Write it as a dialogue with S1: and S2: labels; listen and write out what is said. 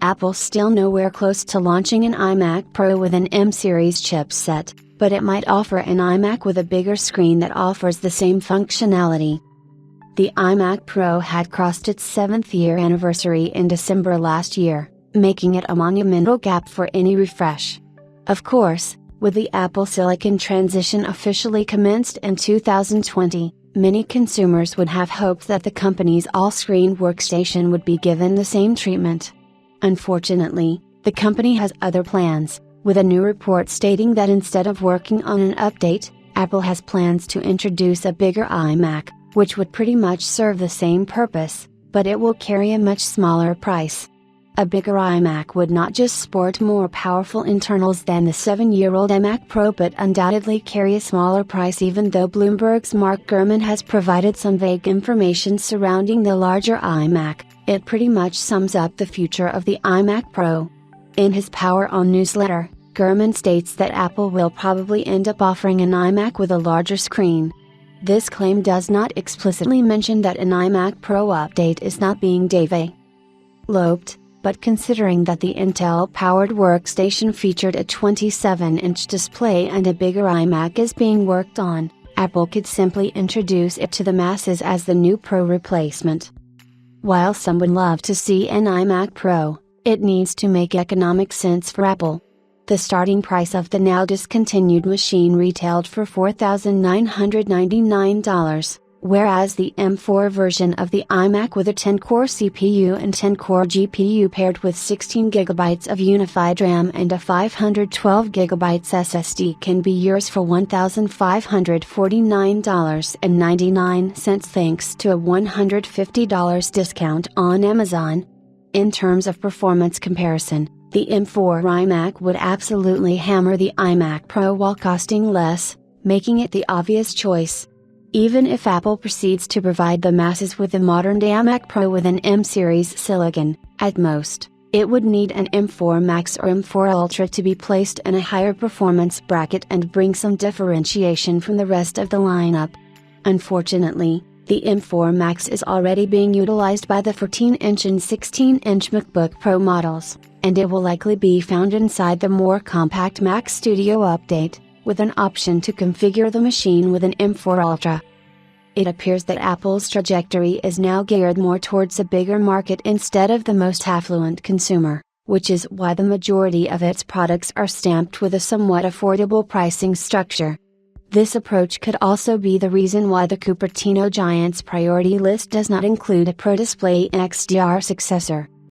S1: Apple's still nowhere close to launching an iMac Pro with an M-series chipset, but it might offer an iMac with a bigger screen that offers the same functionality. The iMac Pro had crossed its 7th year anniversary in December last year, making it a monumental gap for any refresh. Of course, with the Apple Silicon transition officially commenced in 2020, many consumers would have hoped that the company's all-screen workstation would be given the same treatment. Unfortunately, the company has other plans, with a new report stating that instead of working on an update, Apple has plans to introduce a bigger iMac, which would pretty much serve the same purpose, but it will carry a much smaller price. A bigger iMac would not just sport more powerful internals than the 7-year-old iMac Pro but undoubtedly carry a smaller price, even though Bloomberg's Mark Gurman has provided some vague information surrounding the larger iMac. It pretty much sums up the future of the iMac Pro. In his Power On newsletter, Gurman states that Apple will probably end up offering an iMac with a larger screen. This claim does not explicitly mention that an iMac Pro update is not being developed, but considering that the Intel-powered workstation featured a 27-inch display and a bigger iMac is being worked on, Apple could simply introduce it to the masses as the new Pro replacement. While some would love to see an iMac Pro, it needs to make economic sense for Apple. The starting price of the now discontinued machine retailed for $4,999, whereas the M4 version of the iMac with a 10-core CPU and 10-core GPU paired with 16GB of unified RAM and a 512GB SSD can be yours for $1,549.99 thanks to a $150 discount on Amazon. In terms of performance comparison, the M4 iMac would absolutely hammer the iMac Pro while costing less, making it the obvious choice. Even if Apple proceeds to provide the masses with a modern-day iMac Pro with an M-series silicon, at most, it would need an M4 Max or M4 Ultra to be placed in a higher performance bracket and bring some differentiation from the rest of the lineup. Unfortunately, the M4 Max is already being utilized by the 14-inch and 16-inch MacBook Pro models, and it will likely be found inside the more compact Mac Studio update, with an option to configure the machine with an M4 Ultra. It appears that Apple's trajectory is now geared more towards a bigger market instead of the most affluent consumer, which is why the majority of its products are stamped with a somewhat affordable pricing structure. This approach could also be the reason why the Cupertino Giant's priority list does not include a Pro Display XDR successor.